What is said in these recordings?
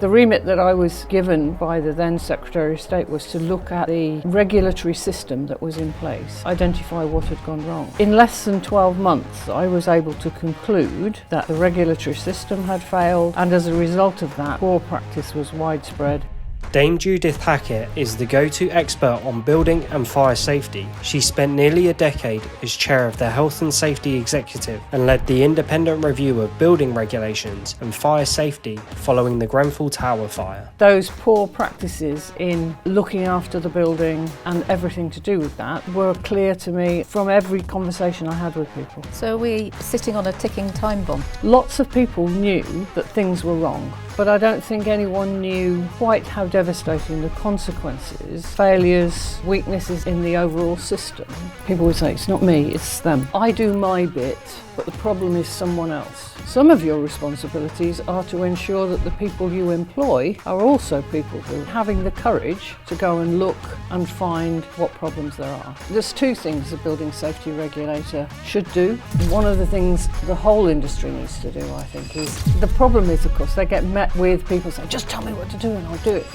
The remit that I was given by the then Secretary of State was to look at the regulatory system that was in place, identify what had gone wrong. In less than 12 months, I was able to conclude that the regulatory system had failed, and as a result of that, poor practice was widespread. Dame Judith Hackitt is the go-to expert on building and fire safety. She spent nearly a decade as chair of the Health and Safety Executive and led the independent review of building regulations and fire safety following the Grenfell Tower fire. Those poor practices in looking after the building and everything to do with that were clear to me from every conversation I had with people. So are we sitting on a ticking time bomb? Lots of people knew that things were wrong, but I don't think anyone knew quite how devastating the consequences, failures, weaknesses in the overall system. People would say, it's not me, it's them. I do my bit, but the problem is someone else. Some of your responsibilities are to ensure that the people you employ are also people who are having the courage to go and look and find what problems there are. There's two things the Building Safety Regulator should do. One of the things the whole industry needs to do, I think, is the problem is, of course, they get met with people saying, just tell me what to do and I'll do it.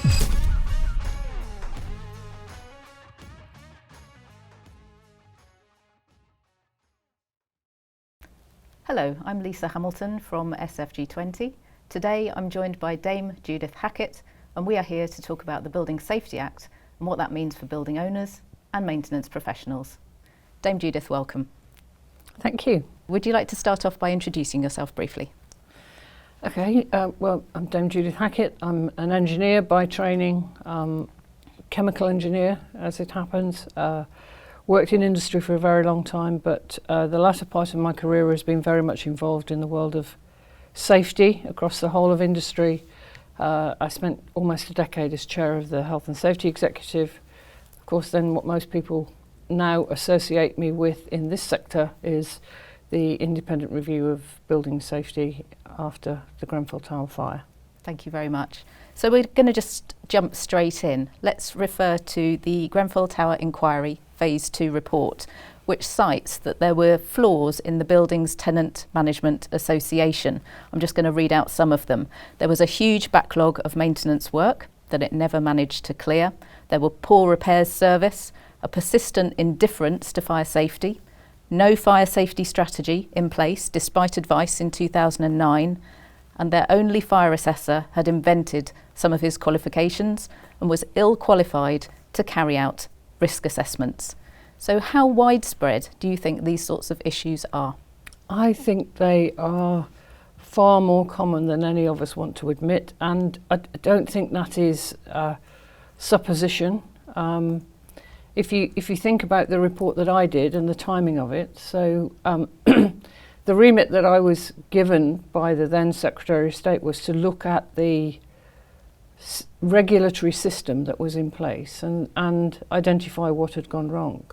Hello, I'm Lisa Hamilton from SFG20. Today I'm joined by Dame Judith Hackitt, and we are here to talk about the Building Safety Act and what that means for building owners and maintenance professionals. Dame Judith, welcome. Thank you. Would you like to start off by introducing yourself briefly? Okay, well, I'm Dame Judith Hackitt. I'm an engineer by training, chemical engineer as it happens. Worked in industry for a very long time, but the latter part of my career has been very much involved in the world of safety across the whole of industry. I spent almost a decade as chair of the Health and Safety Executive. Of course, then what most people now associate me with in this sector is the independent review of building safety after the Grenfell Tower fire. Thank you very much. So we're going to just jump straight in. Let's refer to the Grenfell Tower Inquiry Phase 2 report, which cites that there were flaws in the building's tenant management association. I'm just going to read out some of them. There was a huge backlog of maintenance work that it never managed to clear. There were poor repairs service, a persistent indifference to fire safety, no fire safety strategy in place despite advice in 2009, and their only fire assessor had invented some of his qualifications and was ill qualified to carry out risk assessments. So how widespread do you think these sorts of issues are? I think they are far more common than any of us want to admit, and I don't think that is supposition. If you think about the report that I did and the timing of it, so the remit that I was given by the then Secretary of State was to look at the regulatory system that was in place and identify what had gone wrong.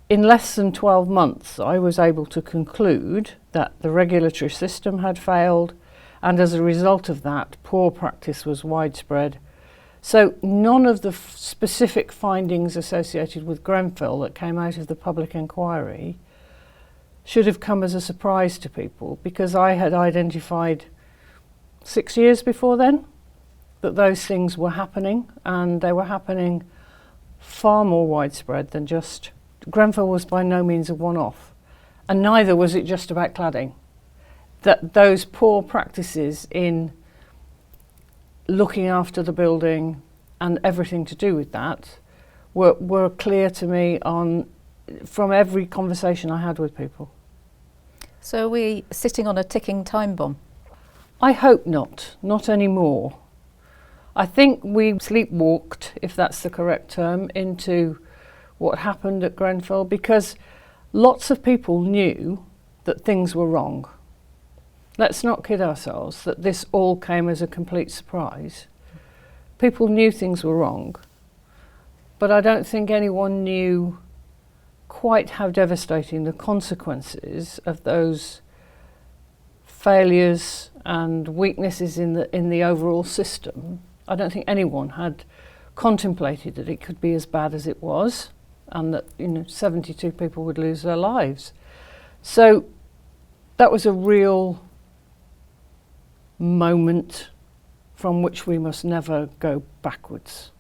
In less than 12 months, I was able to conclude that the regulatory system had failed, and as a result of that, poor practice was widespread. So none of the specific findings associated with Grenfell that came out of the public inquiry should have come as a surprise to people, because I had identified 6 years before then that those things were happening, and they were happening far more widespread than just Grenfell was by no means a one-off, and neither was it just about cladding. That those poor practices in looking after the building and everything to do with that were clear to me from every conversation I had with people. So are we sitting on a ticking time bomb? I hope not anymore. I think we sleepwalked, if that's the correct term, into what happened at Grenfell, because lots of people knew that things were wrong. Let's not kid ourselves that this all came as a complete surprise. People knew things were wrong, but I don't think anyone knew quite how devastating the consequences of those failures and weaknesses in the overall system. I don't think anyone had contemplated that it could be as bad as it was, and that 72 people would lose their lives. So that was a real moment from which we must never go backwards.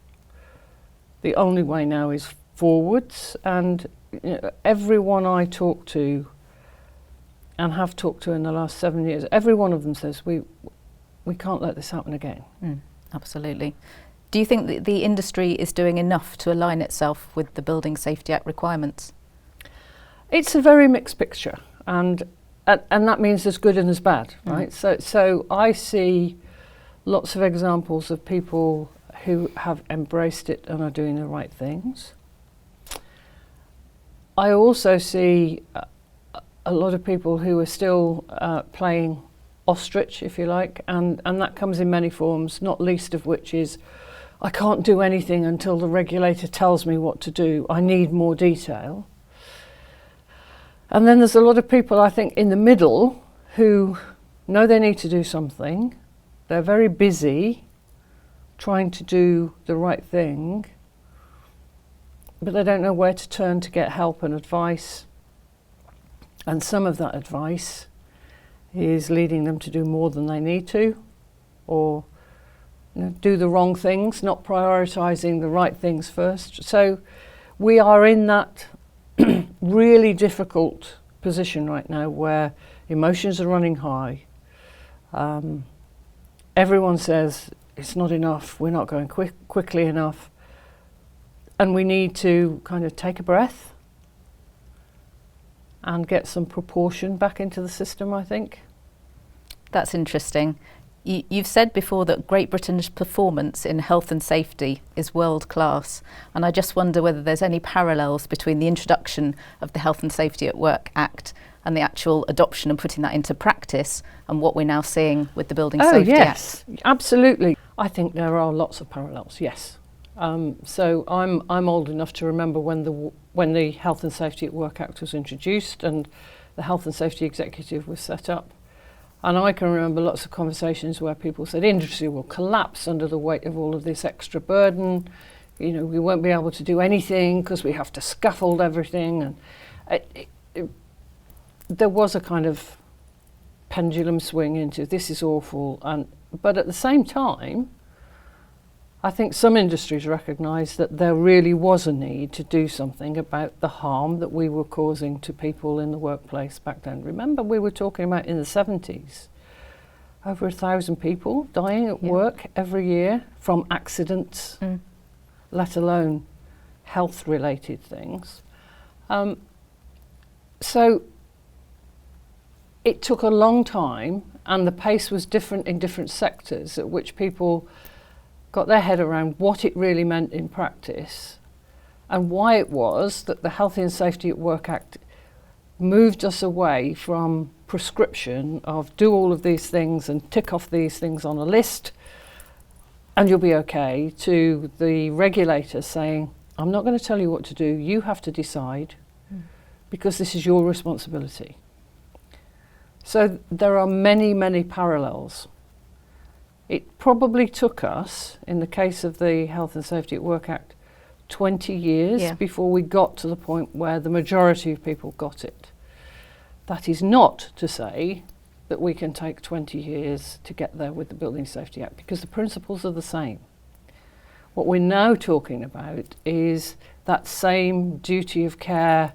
The only way now is forwards, and everyone I talk to and have talked to in the last 7 years, every one of them says we can't let this happen again. Absolutely. Do you think that the industry is doing enough to align itself with the Building Safety Act requirements? It's a very mixed picture, and that means there's good and there's bad, right? So I see lots of examples of people who have embraced it and are doing the right things. I also see a lot of people who are still playing ostrich, if you like, and that comes in many forms, not least of which is, I can't do anything until the regulator tells me what to do. I need more detail. And then there's a lot of people, I think, in the middle who know they need to do something. They're very busy trying to do the right thing, but they don't know where to turn to get help and advice. And some of that advice is leading them to do more than they need to, or do the wrong things, not prioritising the right things first. So we are in that really difficult position right now where emotions are running high. Everyone says it's not enough, we're not going quickly enough, and we need to kind of take a breath and get some proportion back into the system, I think. That's interesting. You've said before that Great Britain's performance in health and safety is world class, and I just wonder whether there's any parallels between the introduction of the Health and Safety at Work Act and the actual adoption and putting that into practice and what we're now seeing with the Building Safety yes, Act. Absolutely. I think there are lots of parallels, yes. So I'm old enough to remember when the Health and Safety at Work Act was introduced and the Health and Safety Executive was set up. And I can remember lots of conversations where people said industry will collapse under the weight of all of this extra burden. We won't be able to do anything because we have to scaffold everything. And there was a kind of pendulum swing into this is awful. But at the same time, I think some industries recognised that there really was a need to do something about the harm that we were causing to people in the workplace back then. Remember, we were talking about in the 70s, over 1,000 people dying at work every year from accidents, let alone health-related things. So it took a long time, and the pace was different in different sectors at which people got their head around what it really meant in practice and why it was that the Health and Safety at Work Act moved us away from prescription of do all of these things and tick off these things on a list and you'll be okay, to the regulator saying, I'm not going to tell you what to do, you have to decide because this is your responsibility. So there are many, many parallels. It probably took us, in the case of the Health and Safety at Work Act, 20 years before we got to the point where the majority of people got it. That is not to say that we can take 20 years to get there with the Building Safety Act, because the principles are the same. What we're now talking about is that same duty of care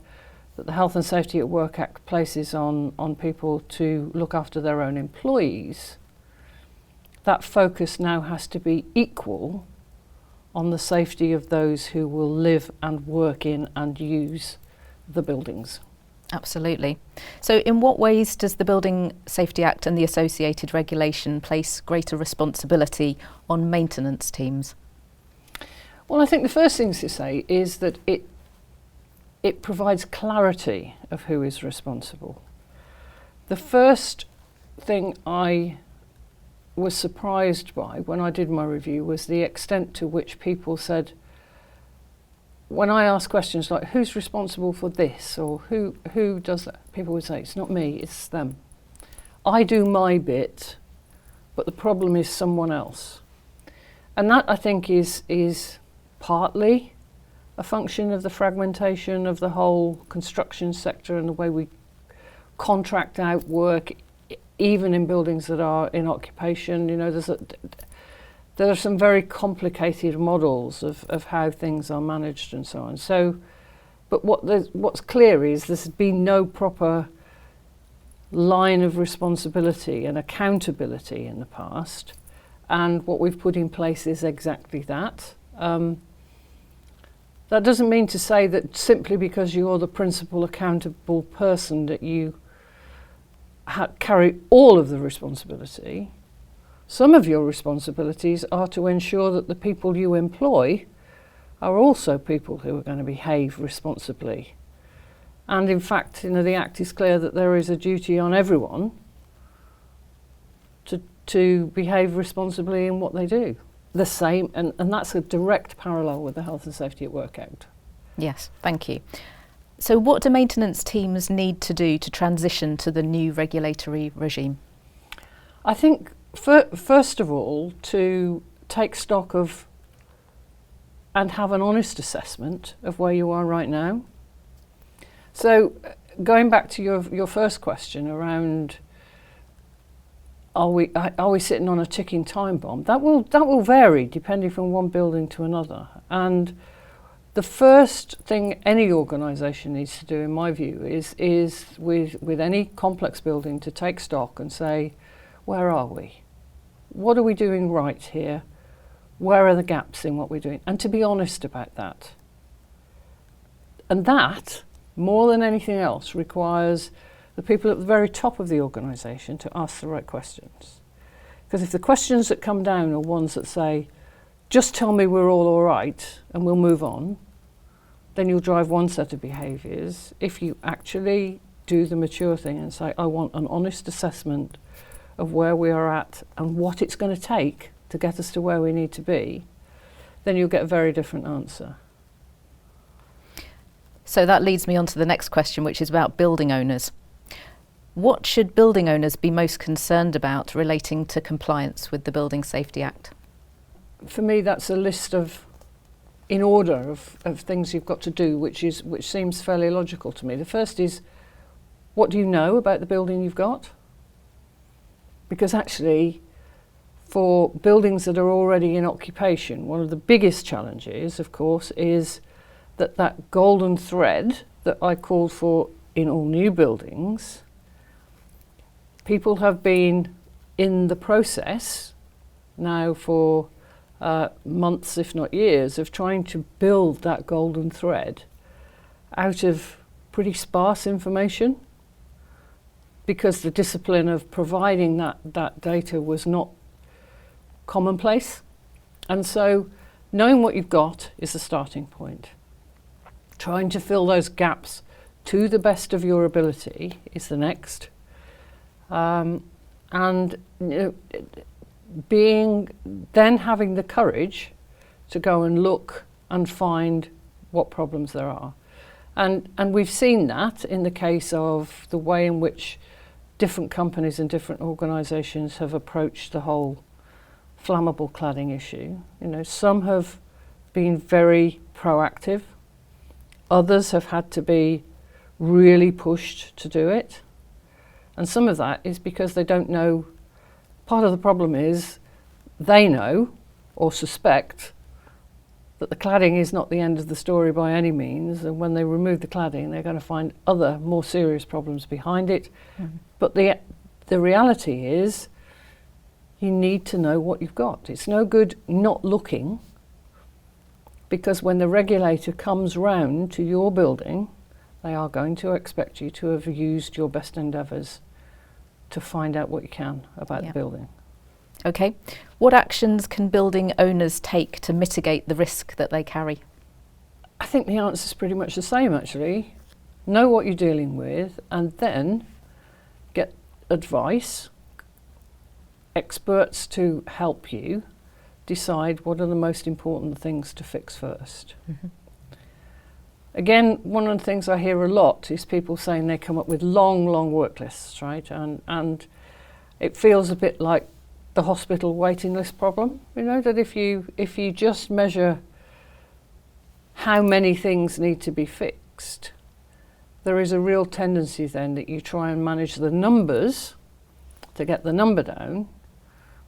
that the Health and Safety at Work Act places on people to look after their own employees. That focus now has to be equal on the safety of those who will live and work in and use the buildings. Absolutely. So in what ways does the Building Safety Act and the associated regulation place greater responsibility on maintenance teams? Well, I think the first thing to say is that it provides clarity of who is responsible. The first thing I was surprised by when I did my review was the extent to which people said, when I asked questions like, who's responsible for this, or who does that, people would say, it's not me, it's them. I do my bit, but the problem is someone else. And that, I think, is partly a function of the fragmentation of the whole construction sector and the way we contract out work, even in buildings that are in occupation. there are some very complicated models of how things are managed and so on. So, but what's clear is there's been no proper line of responsibility and accountability in the past, and what we've put in place is exactly that. That doesn't mean to say that simply because you're the principal accountable person that you carry all of the responsibility. Some of your responsibilities are to ensure that the people you employ are also people who are going to behave responsibly. And in fact, the Act is clear that there is a duty on everyone to behave responsibly in what they do. The same, and that's a direct parallel with the Health and Safety at Work Act. Yes, thank you. So what do maintenance teams need to do to transition to the new regulatory regime? I think, first of all, to take stock of and have an honest assessment of where you are right now. So going back to your first question around are we sitting on a ticking time bomb? That will vary depending from one building to another. And the first thing any organisation needs to do, in my view, is with any complex building to take stock and say, where are we? What are we doing right here? Where are the gaps in what we're doing? And to be honest about that. And that, more than anything else, requires the people at the very top of the organisation to ask the right questions. Because if the questions that come down are ones that say, just tell me we're all right and we'll move on, then you'll drive one set of behaviours. If you actually do the mature thing and say, I want an honest assessment of where we are at and what it's going to take to get us to where we need to be, then you'll get a very different answer. So that leads me on to the next question, which is about building owners. What should building owners be most concerned about relating to compliance with the Building Safety Act? For me, that's a list in order of things you've got to do, which seems fairly logical to me. The first is, what do you know about the building you've got? Because actually, for buildings that are already in occupation, one of the biggest challenges, of course, is that golden thread that I called for in all new buildings. People have been in the process now for months, if not years, of trying to build that golden thread out of pretty sparse information, because the discipline of providing that data was not commonplace. And so knowing what you've got is the starting point. Trying to fill those gaps to the best of your ability is the next. And having the courage to go and look and find what problems there are. And we've seen that in the case of the way in which different companies and different organisations have approached the whole flammable cladding issue. Some have been very proactive. Others have had to be really pushed to do it. And some of that is because they don't know. Part of the problem is they know or suspect that the cladding is not the end of the story by any means, and when they remove the cladding they're going to find other more serious problems behind it. Mm-hmm. But the reality is you need to know what you've got. It's no good not looking, because when the regulator comes round to your building, they are going to expect you to have used your best endeavours to find out what you can about the building. Okay. What actions can building owners take to mitigate the risk that they carry? I think the answer is pretty much the same, actually. Know what you're dealing with and then get advice, experts to help you decide what are the most important things to fix first. Mm-hmm. Again, one of the things I hear a lot is people saying they come up with long work lists, right? And it feels a bit like the hospital waiting list problem. That if you just measure how many things need to be fixed, there is a real tendency then that you try and manage the numbers to get the number down,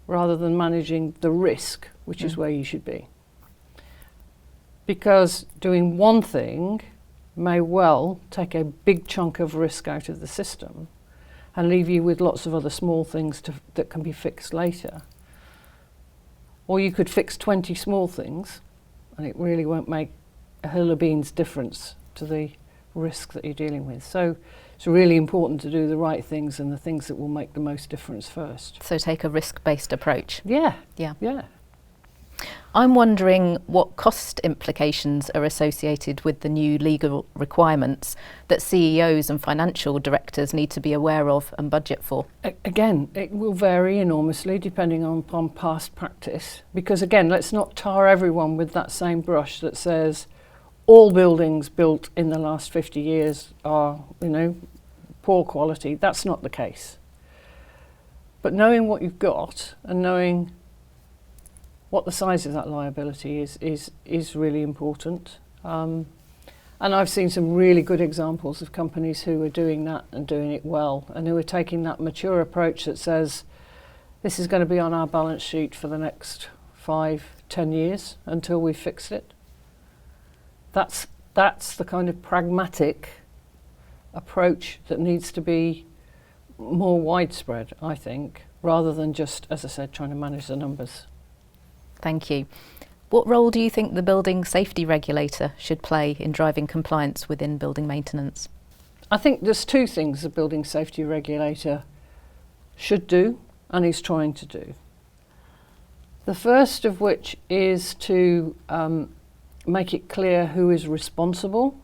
rather than managing the risk, which is where you should be. Because doing one thing may well take a big chunk of risk out of the system and leave you with lots of other small things that can be fixed later. Or you could fix 20 small things and it really won't make a hill of beans difference to the risk that you're dealing with. So it's really important to do the right things and the things that will make the most difference first. So take a risk-based approach. Yeah. Yeah. Yeah. I'm wondering what cost implications are associated with the new legal requirements that CEOs and financial directors need to be aware of and budget for. Again, it will vary enormously depending upon past practice, because again, let's not tar everyone with that same brush that says all buildings built in the last 50 years are, poor quality. That's not the case. But knowing what you've got and knowing what the size of that liability is really important. And I've seen some really good examples of companies who are doing that and doing it well, and who are taking that mature approach that says this is going to be on our balance sheet for the next 5-10 years until we've fixed it. That's the kind of pragmatic approach that needs to be more widespread, I think, rather than just, as I said, trying to manage the numbers. Thank you. What role do you think the Building Safety Regulator should play in driving compliance within building maintenance? I think there's two things the Building Safety Regulator should do and is trying to do. The first of which is to make it clear who is responsible,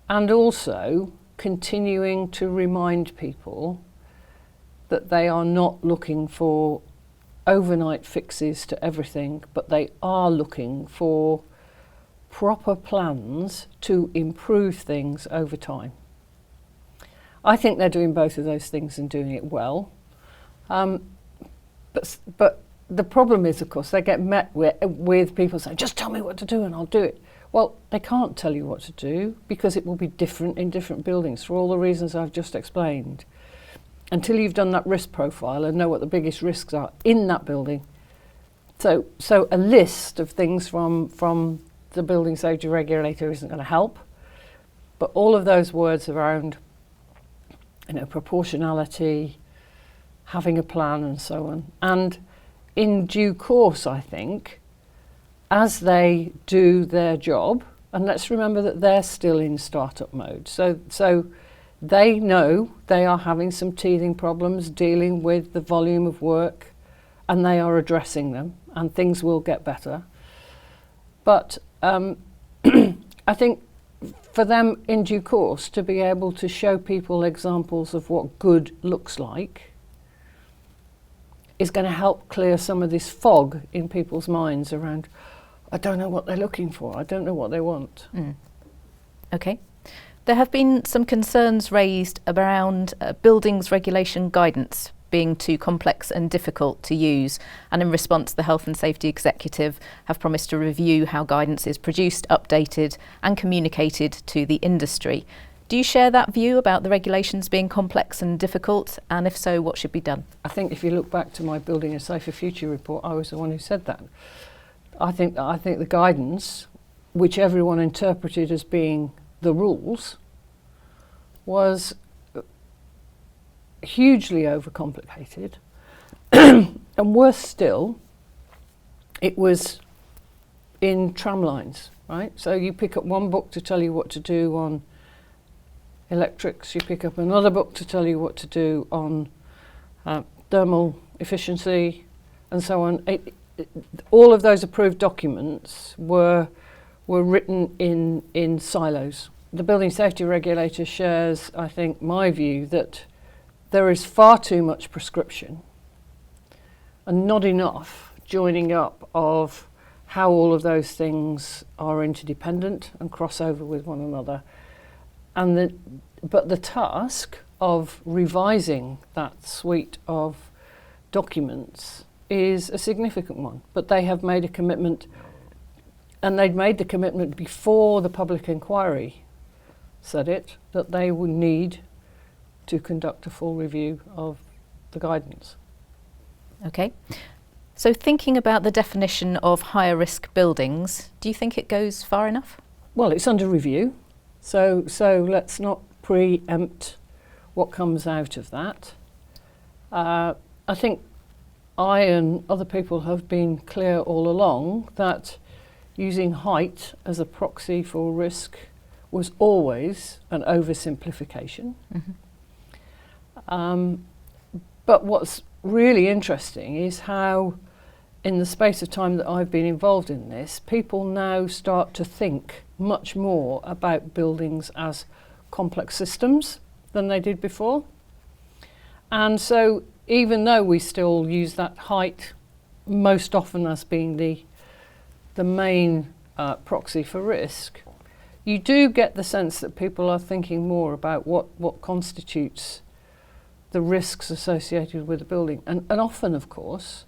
and also continuing to remind people that they are not looking for overnight fixes to everything, but they are looking for proper plans to improve things over time. I think they're doing both of those things and doing it well. But the problem is, of course, they get met with people saying, just tell me what to do and I'll do it. Well, they can't tell you what to do because it will be different in different buildings for all the reasons I've just explained. Until you've done that risk profile and know what the biggest risks are in that building. So a list of things from the Building Safety Regulator isn't going to help. But all of those words around, proportionality, having a plan and so on. And in due course, I think, as they do their job, and let's remember that they're still in startup mode. So they know they are having some teething problems dealing with the volume of work, and they are addressing them, and things will get better. But I think for them in due course to be able to show people examples of what good looks like is going to help clear some of this fog in people's minds around, I don't know what they're looking for, I don't know what they want. Okay. There have been some concerns raised around buildings regulation guidance being too complex and difficult to use, and in response the Health and Safety Executive have promised to review how guidance is produced, updated and communicated to the industry. Do you share that view about the regulations being complex and difficult, and if so, what should be done? I think if you look back to my Building a Safer Future report, I was the one who said that. I think the guidance, which everyone interpreted as being the rules, was hugely overcomplicated. And worse still, it was in tramlines, right? So you pick up one book to tell you what to do on electrics, you pick up another book to tell you what to do on thermal efficiency and so on. All of those approved documents were written in silos. The Building Safety Regulator shares, I think, my view that there is far too much prescription and not enough joining up of how all of those things are interdependent and cross over with one another. But the task of revising that suite of documents is a significant one. But they have made a commitment, and they'd made the commitment before the public inquiry said it, that they would need to conduct a full review of the guidance. Okay. So thinking about the definition of higher risk buildings, do you think it goes far enough? Well, it's under review, so let's not preempt what comes out of that. I think I and other people have been clear all along that using height as a proxy for risk was always an oversimplification. But what's really interesting is how, in the space of time that I've been involved in this, people now start to think much more about buildings as complex systems than they did before. And so even though we still use that height most often as being the main proxy for risk, you do get the sense that people are thinking more about what constitutes the risks associated with a building. And often, of course,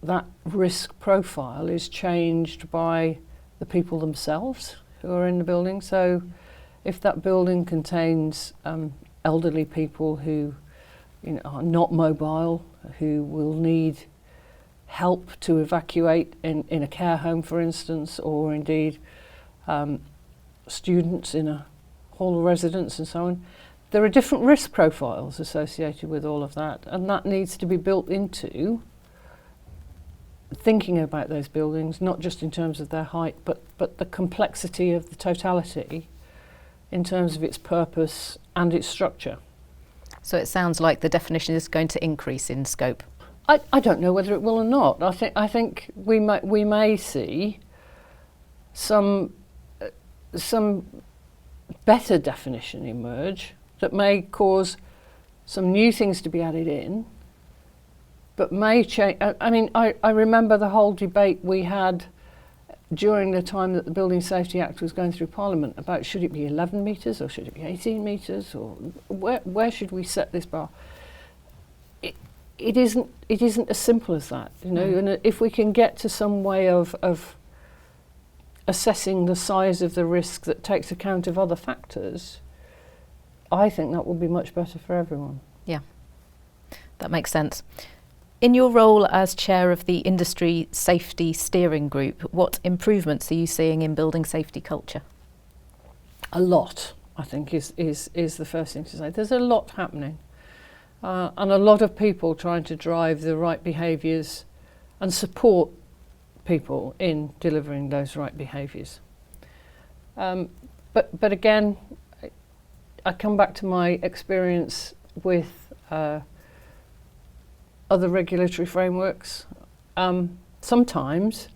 that risk profile is changed by the people themselves who are in the building. So if that building contains elderly people who are not mobile, who will need help to evacuate in a care home, for instance, or indeed students in a hall of residence and so on, there are different risk profiles associated with all of that, and that needs to be built into thinking about those buildings, not just in terms of their height, but the complexity of the totality in terms of its purpose and its structure. So it sounds like the definition is going to increase in scope. I don't know whether it will or not. I think we may see some better definition emerge that may cause some new things to be added in, but may change. I remember the whole debate we had during the time that the Building Safety Act was going through Parliament about should it be 11 metres or should it be 18 metres, or where should we set this bar? It isn't as simple as that, and if we can get to some way of assessing the size of the risk that takes account of other factors, I think that will be much better for everyone. Yeah, that makes sense. In your role as chair of the Industry Safety Steering Group, what improvements are you seeing in building safety culture? A lot, I think, is the first thing to say. There's a lot happening, and a lot of people trying to drive the right behaviours and support people in delivering those right behaviours. But again, I come back to my experience with other regulatory frameworks. Sometimes,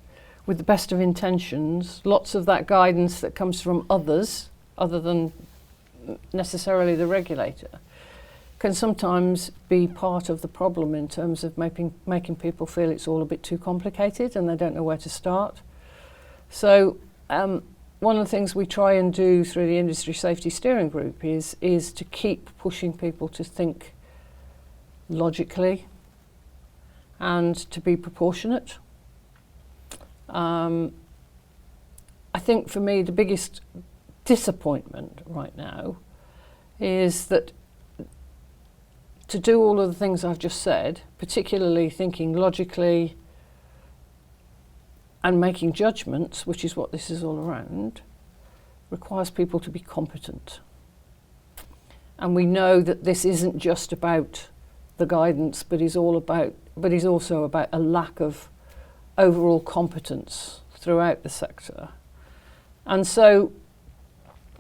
with the best of intentions, lots of that guidance that comes from others, other than necessarily the regulator, can sometimes be part of the problem in terms of making people feel it's all a bit too complicated and they don't know where to start. So one of the things we try and do through the Industry Safety Steering Group is to keep pushing people to think logically and to be proportionate. I think for me the biggest disappointment right now is that to do all of the things I've just said, particularly thinking logically and making judgments, which is what this is all around, requires people to be competent. And we know that this isn't just about the guidance, but is also about a lack of overall competence throughout the sector. And so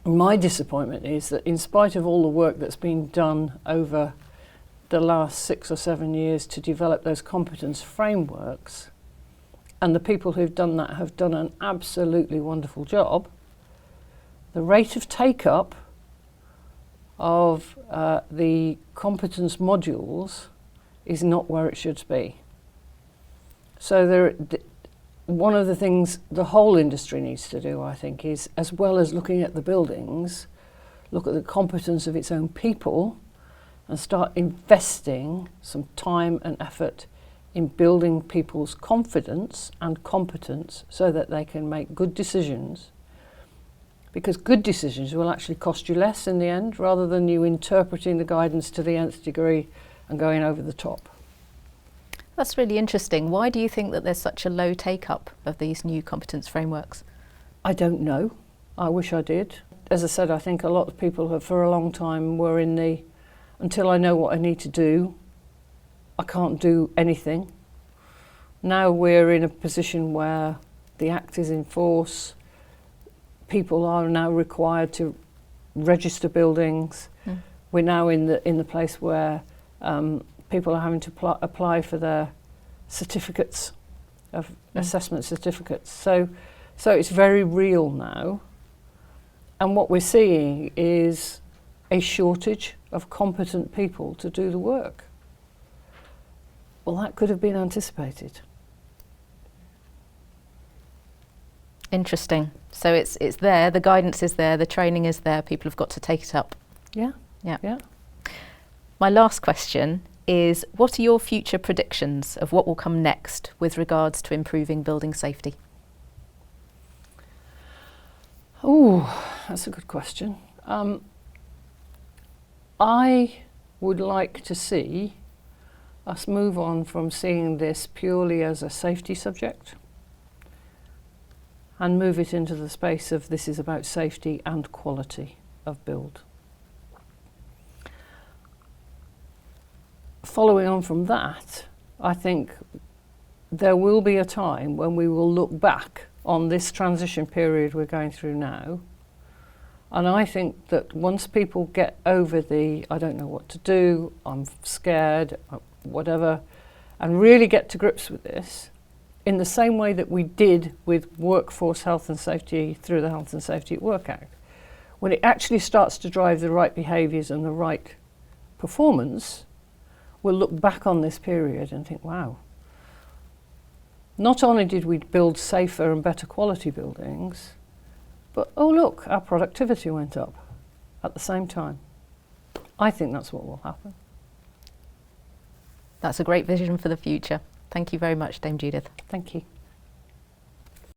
my disappointment is that in spite of all the work that's been done over the last 6 or 7 years to develop those competence frameworks, and the people who've done that have done an absolutely wonderful job, the rate of take-up of the competence modules is not where it should be. So one of the things the whole industry needs to do, I think, is, as well as looking at the buildings, look at the competence of its own people and start investing some time and effort in building people's confidence and competence so that they can make good decisions. Because good decisions will actually cost you less in the end, rather than you interpreting the guidance to the nth degree and going over the top. That's really interesting. Why do you think that there's such a low take-up of these new competence frameworks? I don't know. I wish I did. As I said, I think a lot of people have for a long time were in the, until I know what I need to do, I can't do anything. Now we're in a position where the Act is in force. People are now required to register buildings. We're now in the place where people are having to apply for their certificates of assessment certificates. So it's very real now. And what we're seeing is a shortage of competent people to do the work. Well, that could have been anticipated. Interesting. So it's there, the guidance is there, the training is there, people have got to take it up. Yeah. Yeah. Yeah. My last question is, what are your future predictions of what will come next with regards to improving building safety? Oh, that's a good question. I would like to see us move on from seeing this purely as a safety subject and move it into the space of this is about safety and quality of build. Following on from that, I think there will be a time when we will look back on this transition period we're going through now, and I think that once people get over the I don't know what to do, I'm scared, whatever, and really get to grips with this, in the same way that we did with workforce health and safety through the Health and Safety at Work Act, when it actually starts to drive the right behaviours and the right performance, we'll look back on this period and think, wow, not only did we build safer and better quality buildings, but oh look, our productivity went up at the same time. I think that's what will happen. That's a great vision for the future. Thank you very much, Dame Judith. Thank you.